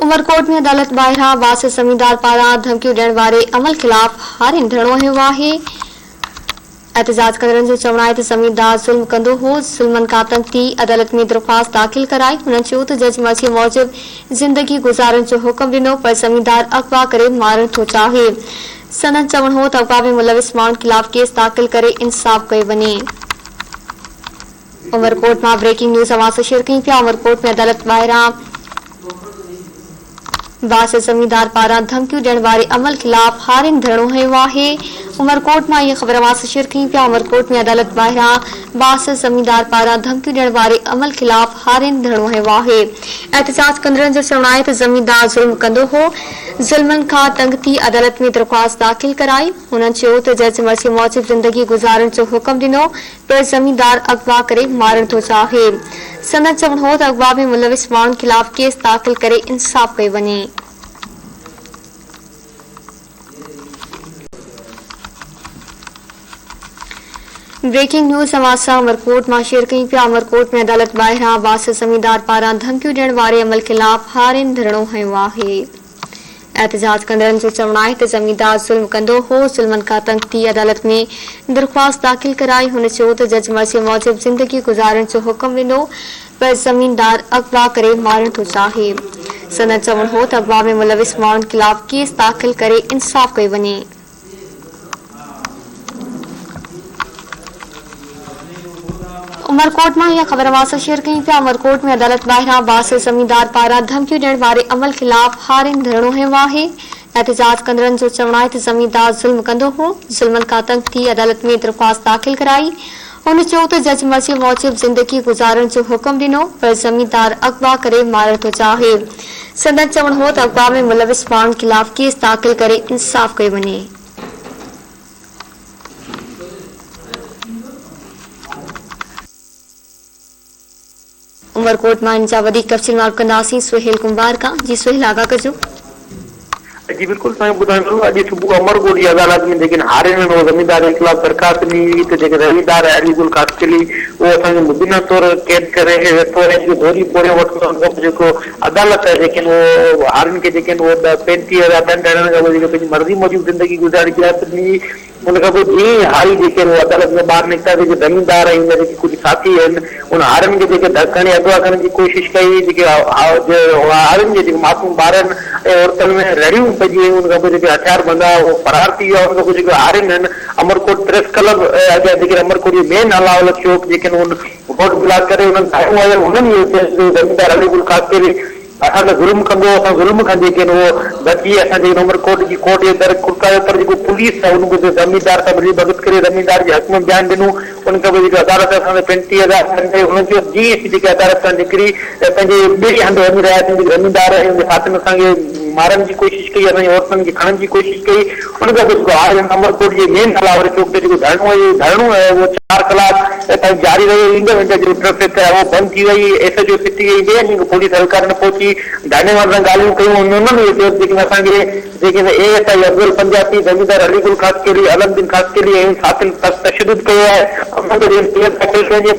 उमरकोट में अदालत ॿाहिरां बास ज़मींदार पारां धमकियूं ॾियण वारे अमल ख़िलाफ़ हारिन धरणो हयो आहे। एहतजाज कंदड़नि जो चवणु आहे त ज़मींदार ज़ुल्म कंदो हो, ज़ुल्मनि खां तंग थी अदालत में दरख़्वास्त दाख़िल कराई। हुननि चयो त जज मर्ज़ी मूजिब ज़िंदगी गुज़ारण जो हुक्म ॾिनो, पर ज़मींदार अगवा करे मारण थो चाहे। संदन चवणु हो त अगवा में मुलविस माण्हुनि ख़िलाफ़ केस दाख़िल करे इंसाफ़ कयो वञे। उमरकोट मां ब्रेकिंग न्यूज़ अवां सां शेयर कई पिया। उमरकोट में अदालत ॿाहिरां बास ज़मींदार पारां धमकियूं ॾियण वारे अमल ख़िलाफ़ हारिन धरणो हयो आहे। उमरकोट मां इहा ख़बर अवां सां शेयर कई पिया। उमरकोट में अदालत ॿाहिरां बास ज़मींदार पारां धमकियूं ॾियण वारे अमल ख़िलाफ़ हारिन धरणो हयो आहे। एहतजाज कंदड़नि जो चवणु आहे त ज़मींदार ज़ुल्म कंदो हो, ज़ुल्मनि खां तंग थी अदालत में दरख़्वास्त दाख़िल कराई। हुननि चयो त जज मर्ज़ी मूजिब ज़िंदगी गुज़ारण जो हुक्म ॾिनो, पर ज़मींदार अगवा करे मारण थो चाहे। संदन चवणु हो त अगवा में मुलविस माण्हुनि ख़िलाफ़ केस दाख़िल करे इंसाफ़ कयो वञे। ब्रेकिंग न्यूज़ अवां सां उमरकोट मां शेयर कई पिया। उमरकोट में अदालत ॿाहिरां बास ज़मींदार पारां धमकियूं ॾियण वारे अमल ख़िलाफ़ हारिन धरणो हयो आहे। एहतजाज कंदड़नि जो चवणु आहे त ज़मींदार ज़ुल्म कंदो हो, ज़ुल्मनि खां तंग थी अदालत में दरख़्वास्त दाख़िल कराई। हुन चयो त जज मर्ज़ी मूजिब ज़िंदगी गुज़ारण जो हुक्म ॾिनो, पर ज़मींदार अगवा करे मारण थो चाहे। संदन चवणु हो त अगवा में मुलविस माण्हुनि ख़िलाफ़ केस दाख़िल करे इंसाफ़ कयो वञे। उमरकोट मां इहा ख़बर अवां सां शेयर कई पिया। उमरकोट में अदालत ॿाहिरां बास ज़मींदार पारां धमकियूं ॾियण वारे अमल ख़िलाफ़ हारिन धरणो हयो आहे। एहतजाज कंदड़नि जो चवणु आहे त ज़मींदार ज़ुल्म कंदो हो, ज़ुल्मनि खां तंग थी अदालत में दरख़्वास्त दाख़िल कराई। हुन चयो त जज मर्ज़ी मूजिब ज़िंदगी गुज़ारण जो हुक्म ॾिनो, पर ज़मींदार अगवा करे मारण थो चाहे। संदन चवणु हो त अगवा में मुलविस माण्हुनि ख़िलाफ़ केस दाख़िल करे इंसाफ़ कयो वञे। उमरकोट मां इन जा वधीक तफ़सील मालूम कंदासीं सुहेल कुंभार खां। जी सुहेल, आगाह कजो। जी बिल्कुल साईं, ॿुधाईंदो अॼु सुबुह अमरकोट जी अदालत में जेके हारिन हो ज़मींदार जे ख़िलाफ़ दरख़्वास्त ॾिनी हुई त जेके ज़मींदार अलीगुल कास्कली उहो असांखे मुबीना तौर कैद करे वेठो आहे। दोरी पोड़ियो वठण जेको अदालत आहे जेके उहो हारिन खे जेके उहो 35,000 दंड हणण खां पोइ जेके पंहिंजी मर्ज़ी मूजिब ज़िंदगी गुज़ारी इजाज़त ॾिनी। उन खां पोइ जीअं ई हारी जेके अदालत में ॿाहिरि निकिता, जेके ज़मींदार आहिनि जेके कुझु साथी आहिनि, उन हारिन खे जेके धकणी अगवा करण जी कोशिशि कई। जेके हारिन जे जेके मासूम ॿार आहिनि ऐं औरतुनि में रड़ियूं पइजी वियूं। उन खां पोइ जेके हथियार बंदा उहो फरार थी विया। उन खां पोइ जेके हारिन आहिनि अमरकोट प्रेस क्लब जेके अमरकोट जी मेन अलावल चौक जेके वोट ब्लॉक करे उन्हनि ज़मींदार अलीगुल कास्कली असां ज़ुल्म कंदो, असां ज़ुल्म खां जेके उहो बची असां जेके उमरकोट जी कोर्ट जे दर खुड़कायो, पर जेको पुलिस आहे उन ज़मींदार सां मिली भगत करे ज़मींदार जे हक़ में बयानु ॾिनो। उन खां पोइ जेके अदालत असांखे 35,000 दंड हुननि जो जीअं जेके अदालत सां निकिरी पंहिंजे ॿिए हंधि वञी रहिया आहिनि। जेके ज़मींदार आहिनि साथियुनि असांखे मारण जी कोशिशि कई, असांजी औरतुनि खे खणण जी कोशिशि कई। उन खां पोइ जेको आहे अमरकोट जे मेन अलावर चौक ते जेको धरणो आहे उहो 4 कलाक ताईं जारी रहियो। ईंदड़ वेंदड़ जो ट्रैफिक आहे उहो बंदि थी वई। एसएचओ सिटी वई, ॿिए ॾींहुं पुलिस एहलकार न पहुची। डायनेवाल सां ॻाल्हियूं कयूं, उन्हनि चयो जेके असांखे जेके एएसआई अब्दुल पंजाबी, ज़मींदार अलीगुल कास्कली, अलमदीन कास्कली ऐं साथियुनि तशदुद कयो आहे।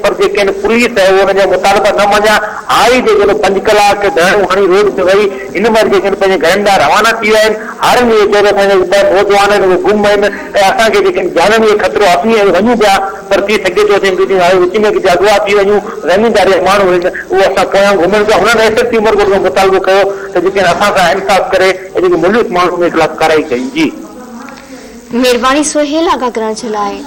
पर जेके पुलिस आहे उहो हुनजा मुतालबा न मञिया। हाणे जेके 5 कलाक धरणो हणी रोड ते वई। हिन महिल जेके पंहिंजे घरनि ॾांहुं रवाना थी विया आहिनि। हारनि इहे चयो असांजा 2 नौजवान आहिनि उहे गुम आहिनि ऐं असांखे जेके जाननि जो ख़तरो आहे वञूं पिया, पर थी सघे थो असीं विच में किथे अगवा थी वञूं। ज़मींदार जा माण्हू आहिनि उहे असां पोयां घुमनि पिया। हुननि एसएसपी उमरकोट जो मुतालबो कयो त जेके असां सां इंसाफ़ करे जेके मुलिक माण्हुनि जे ख़िलाफ़ कार्रवाई कई। जी महिरबानी सुहेल, आगाह करण जे लाइ।